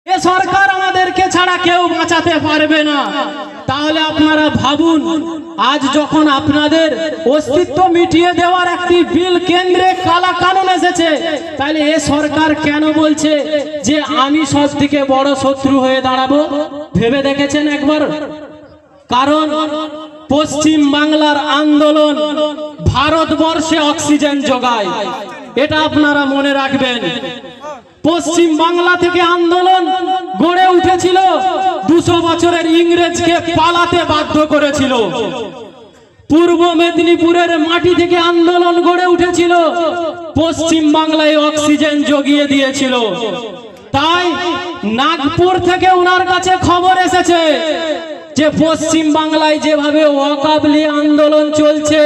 এ সরকার আমাদেরকে ছাড়া কেউ বাঁচাতে পারবে না। তাহলে আপনারা ভাবুন, আজ যখন আপনাদের অস্তিত্ব মিটিয়ে দেওয়ার একটি বিল কেন্দ্রে কালা কানুন এসেছে, তাহলে এ সরকার কেন বলছে যে আমি সবথেকে বড় শত্রু হয়ে দাঁড়াবো? ভেবে দেখেছেন একবার? কারণ পশ্চিম বাংলার আন্দোলন ভারতবর্ষে অক্সিজেন যোগায়, এটা আপনারা মনে রাখবেন। পশ্চিম বাংলা থেকে আন্দোলন গড়ে উঠেছিল, 200 বছরের ইংরেজকে পালাতে বাধ্য করেছিল। পূর্ব মেদিনীপুরের মাটি থেকে আন্দোলন গড়ে উঠেছিল, পশ্চিম বাংলায় অক্সিজেন জুগিয়ে দিয়েছিল। তাই নাগপুর থেকে ওনার কাছে খবর এসেছে যে পশ্চিম বাংলায় যেভাবে ওয়াকাবলি আন্দোলন চলছে,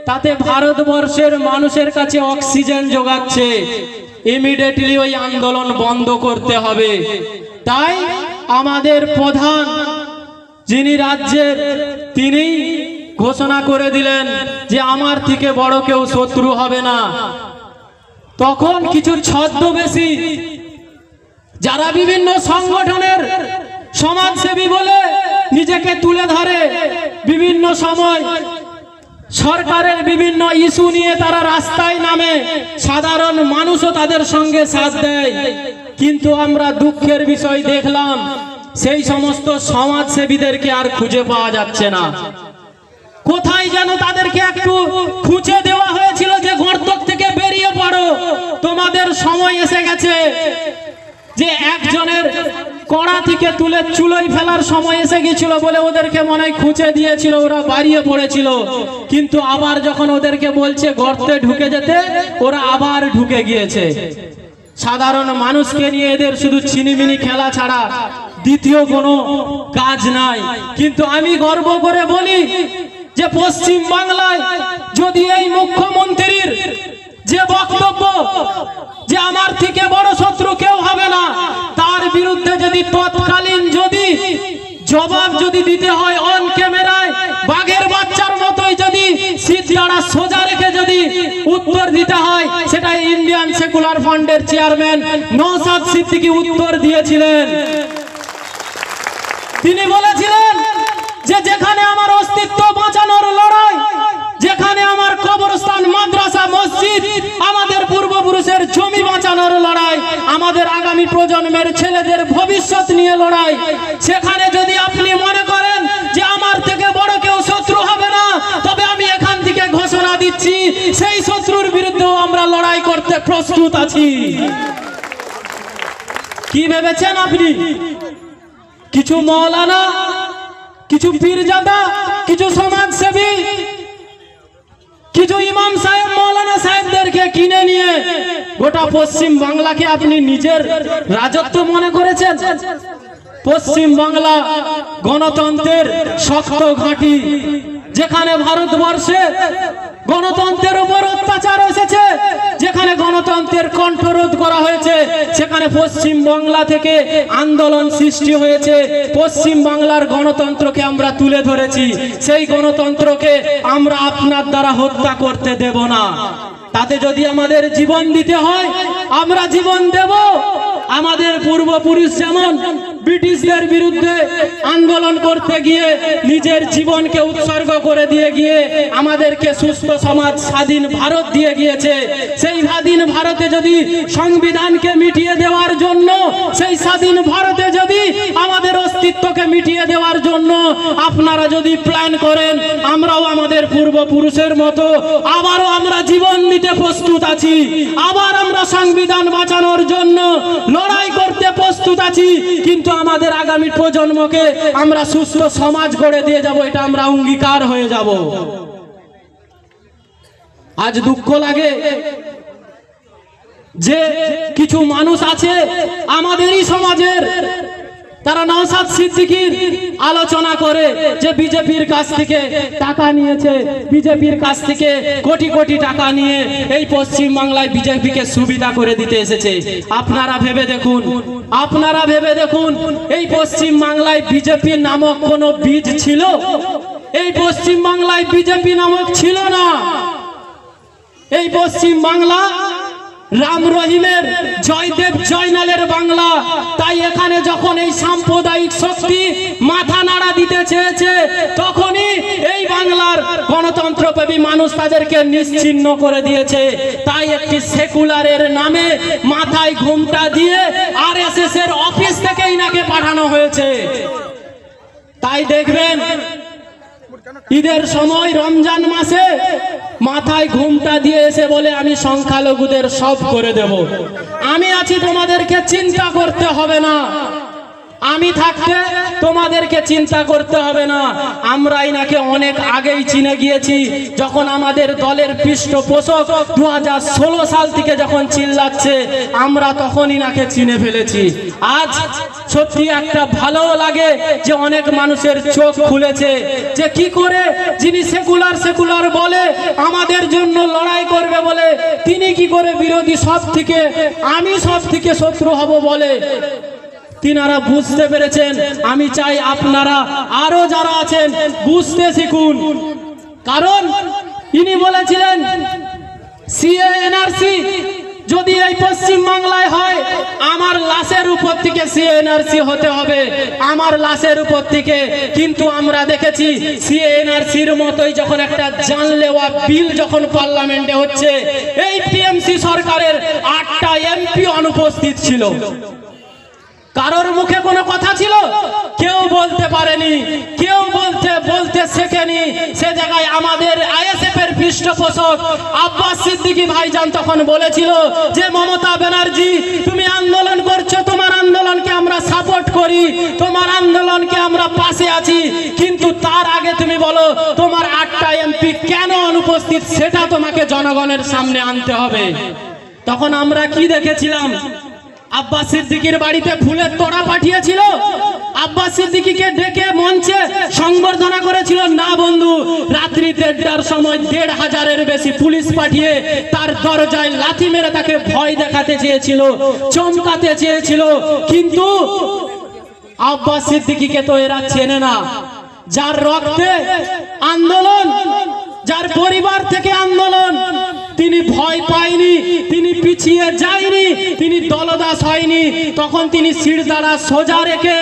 তাতে ভারতবর্ষের মানুষের কাছে অক্সিজেন যোগাচ্ছে, ইমিডিয়েটলি ওই আন্দোলন বন্ধ করতে হবে। তাই আমাদের প্রধান যিনি রাজ্যের, তিনি ঘোষণা করে দিলেন যে আমার থেকে বড় কেউ শত্রু হবে না। তখন কিছু ছদ্মবেশী যারা বিভিন্ন সংগঠনের সমাজসেবী বলে নিজেকে তুলে ধরে, বিভিন্ন সময় সরকারের বিভিন্ন ইস্যু নিয়ে তারা রাস্তায় নামে, সাধারণ মানুষও তাদের সঙ্গে সাথ দেয়। কিন্তু আমরা দুঃখের বিষয় দেখলাম, সেই সমস্ত সমাজসেবীদেরকে আর খুঁজে পাওয়া যাচ্ছে না। কোথায় যেন তাদেরকে একটু খুঁজে দেওয়া হয়েছিল যে গর্ত থেকে বেরিয়ে পড়ো, তোমাদের সময় এসে গেছে। যে একজনের কড়া থেকে তুলে চুলোয় ফেলার সময় এসে গেছিল বলে ওদেরকে মনে হয় খুঁজে দিয়েছিল, ওরা বাড়িয়ে পড়েছিল। কিন্তু আবার যখন ওদেরকে বলছে গর্তে ঢুকে যেতে, ওরা আবার ঢুকে গিয়েছে। সাধারণ মানুষকে নিয়ে এদের শুধু ছিনিমিনি খেলা ছাড়া দ্বিতীয় কোনো কাজ নাই। কিন্তু আমি গর্ব করে বলি যে পশ্চিম বাংলায় যদি এই মুখ্যমন্ত্রীর যে বক্তব্য যে আমার থেকে বড় শত্রু কেউ হবে না, তার বিরুদ্ধে যদি তৎকালীন যদি জবাব যদি দিতে হয় অন ক্যামেরায়, বাঘের বাচ্চার মতোই যদি সিদ্ধারা সোজা রেখে যদি উত্তর দিতে হয়, সেটা ইন্ডিয়ান সেকুলার ফান্ডের চেয়ারম্যান নওশাদ সিদ্দিকী উত্তর দিয়েছিলেন। তিনি বলেছিলেন যে যেখানে আমার অস্তিত্ব বাঁচানোর লড়াই, যেখানে আমার কবরস্থান, মাদ্রাসা, মসজিদ, আমাদের পূর্বপুরুষের জমি বাঁচানোর লড়াই, আমাদের আগামী প্রজন্মের ছেলেদের ভবিষ্যৎ নিয়ে লড়াই, সেখানে যদি আপনি মনে করেন যে আমার থেকে বড় কেউ শত্রু হবে না, তবে আমি এখান থেকে ঘোষণা দিচ্ছি সেই শত্রুর বিরুদ্ধেও আমরা লড়াই করতে প্রস্তুত আছি। কি ভেবেছেন আপনি? কিছু মৌলানা, কিছু পীরজাদা, কিছু সমাজসেবী, কিছু ইমাম সাহেব, মৌলানা সাহেবদেরকে কিনে নিয়ে গোটা পশ্চিম বাংলাকে আপনি নিজের রাজত্ব মনে করেছেন? পশ্চিম বাংলা গণতন্ত্রের শক্ত ঘাঁটি, যেখানে ভারতবর্ষে গণতন্ত্রের উপর অত্যাচার এসেছে, যেখানে গণতন্ত্রের কণ্ঠরোধ করা হয়েছে, সেখানে পশ্চিম বাংলা থেকে আন্দোলন সৃষ্টি হয়েছে। পশ্চিম বাংলার গণতন্ত্রকে আমরা তুলে ধরেছি, সেই গণতন্ত্রকে আমরা আপনার দ্বারা হত্যা করতে দেব না। তাতে যদি আমাদের জীবন দিতে হয়, আমরা জীবন দেব। আমাদের পূর্বপুরুষ যেমন ব্রিটিশদের বিরুদ্ধে আন্দোলন করতে গিয়ে নিজের জীবনকে উৎসর্গ করে দিয়ে গিয়ে আমাদেরকে সুস্থ সমাজ, স্বাধীন ভারত দিয়ে গিয়েছে, সেই স্বাধীন ভারতে যদি সংবিধানকে মিটিয়ে দেওয়ার জন্য, সেই স্বাধীন ভারতে যদি আমাদের অস্তিত্বকে মিটিয়ে দেওয়ার জন্য আপনারা যদি প্ল্যান করেন, আমরাও আমাদের পূর্বপুরুষের মতো আবারও আমরা জীবন দিতে প্রস্তুত আছি। আবার আমরা সংবিধান বাঁচানোর জন্য লড়াই করতে প্রস্তুত আছি। কিন্তু আমাদের আগামী প্রজন্মকে আমরা সুস্থ সমাজ গড়ে দিয়ে যাব, এটা আমরা অঙ্গীকার হয়ে যাব। আজ দুঃখ লাগে যে কিছু মানুষ আছে আমাদেরই সমাজের, তারা নওশাদ সিদ্দিকীর আলোচনা করে যে বিজেপির কাছ থেকে টাকা নিয়েছে, বিজেপির কাছ থেকে কোটি কোটি টাকা নিয়ে এই পশ্চিম বাংলায় বিজেপিকে সুবিধা করে দিতে এসেছে। আপনারা ভেবে দেখুন, আপনারা ভেবে দেখুন, এই পশ্চিম বাংলায় বিজেপি নামক কোনো বীজ ছিল? এই পশ্চিম বাংলায় বিজেপি নামক ছিল না। এই পশ্চিম বাংলা রাম রহিমের জয়দেব জয়নালের বাংলা। তাই এখানে যখন এই সাম্প্রদায়িক শক্তি মাথা নাড়া দিতে চেয়েছে, তখনই এই বাংলার গণতন্ত্রপ্রেমী মানুষ তাদেরকে নিশ্চিহ্ন করে দিয়েছে। তাই একটি সেকুলারের নামে মাথায় ঘুমটা দিয়ে আরএসএস এর অফিস থেকে ইনাকে পাঠানো হয়েছে। তাই দেখবেন ঈদের সময় রমজান মাসে মাথায় ঘুমটা দিয়ে এসে বলে আমি সংখ্যালঘুদের সব করে দেব। আমি আছি, তোমাদেরকে চিন্তা করতে হবে না। আমি থাকতে তোমাদেরকে চিন্তা করতে হবে না। আমরা ইনাকে অনেক আগেই চিনে গিয়েছি। যখন আমাদের দলের পৃষ্ঠপোষক 2016 সাল থেকে যখন চিল্লাচ্ছে, আমরা তখন ইনাকে চিনে ফেলেছি। আজ সত্যি একটা ভালো লাগে যে অনেক মানুষের চোখ খুলেছে যে কি করে যিনি সেকুলার বলে আমাদের জন্য লড়াই করবে বলে, তিনি কি করে বিরোধী সব থেকে আমি সব থেকে শত্রু হব বলে তিনারা বুঝতে পেরেছেন। আমি চাই আপনারা আরো যারা আছেন বুঝতে শিখুন। কারণ ইনি বলেছিলেন সিএ এনআরসি যদি এই পশ্চিম বাংলায় হয়, আমার লাশের উপর থেকে সিএ এনআরসি হতে হবে, আমার লাশের উপর থেকে। কিন্তু আমরা দেখেছি সিএ এনআরসির মতোই যখন একটা জানলেওয়া বিল যখন পার্লামেন্টে হচ্ছে, এই টিএমসি সরকারের 8টা এমপি অনুপস্থিত ছিল। কারোর মুখে কোনো কথা ছিল? কেউ বলতে পারেনি, কেউ বলতে শেখেনি। সে জায়গায় আমাদের আইএসএফ এর পৃষ্ঠপোষক আব্বাস সিদ্দিকী ভাইজান তখন বলেছিল যে মমতা ব্যানার্জি তুমি আন্দোলন করছো, তোমার আন্দোলনকে আমরা সাপোর্ট করি, তোমার আন্দোলনকে আমরা পাশে আছি, কিন্তু তার আগে তুমি বলো তোমার 8টা এমপি কেন অনুপস্থিত, সেটা তোমাকে জনগণের সামনে আনতে হবে। তখন আমরা কি দেখেছিলাম? আব্বাস সিদ্দিকীর বাড়িতে ফুলের তোড়া পাঠিয়েছিল, আব্বাস সিদ্দিকীকে ডেকে মঞ্চে সংবর্ধনা করেছিল না বন্ধু। রাত্রি 1:30টার সময় 1,500-এর বেশি পুলিশ পাঠিয়ে তার দরজায় লাথি মেরে তাকে ভয় দেখাতে চেয়েছিল, চমকাতে চেয়েছিল। কিন্তু আব্বাস সিদ্দিকীকে তো এরা চেনে না। যার রক্তে আন্দোলন, যার পরিবার থেকে আন্দোলন, তিনি ভয় পায়নি, তিনি পিছিয়ে যায়নি, তিনি দলদাস হয়নি। তখন তিনি শিরদাঁড়া সোজা রেখে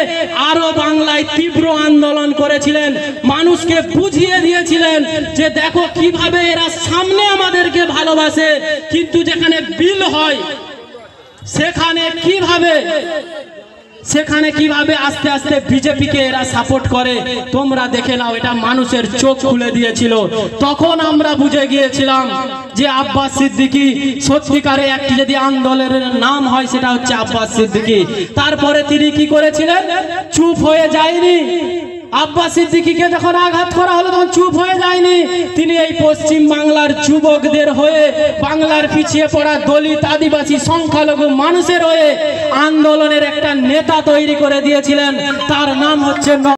আরো বাংলায় তীব্র আন্দোলন করেছিলেন, মানুষকে বুঝিয়ে দিয়েছিলেন যে দেখো কিভাবে এরা সামনে আমাদেরকে ভালোবাসে, কিন্তু যেখানে বিল হয় সেখানে কিভাবে আস্তে আস্তে বিজেপিকে এরা সাপোর্ট করে তোমরা দেখে নাও। এটা মানুষের চোখ খুলে দিয়েছিল। তখন আমরা বুঝে গিয়েছিলাম যে আব্বাস সিদ্দিকী সত্যিকারে একটি যদি আন্দোলনের নাম হয় সেটা হচ্ছে আব্বাস সিদ্দিকী। তারপরে তিনি কি করেছিলেন? চুপ হয়ে যায়নি। আব্বাস সিদ্দিকীকে যখন আঘাত করা হলো তখন চুপ হয়ে যায়নি। তিনি এই পশ্চিম বাংলার যুবকদের হয়ে, বাংলার পিছিয়ে পড়া দলিত, আদিবাসী, সংখ্যালঘু মানুষের হয়ে আন্দোলনের একটা নেতা তৈরি করে দিয়েছিলেন। তার নাম হচ্ছে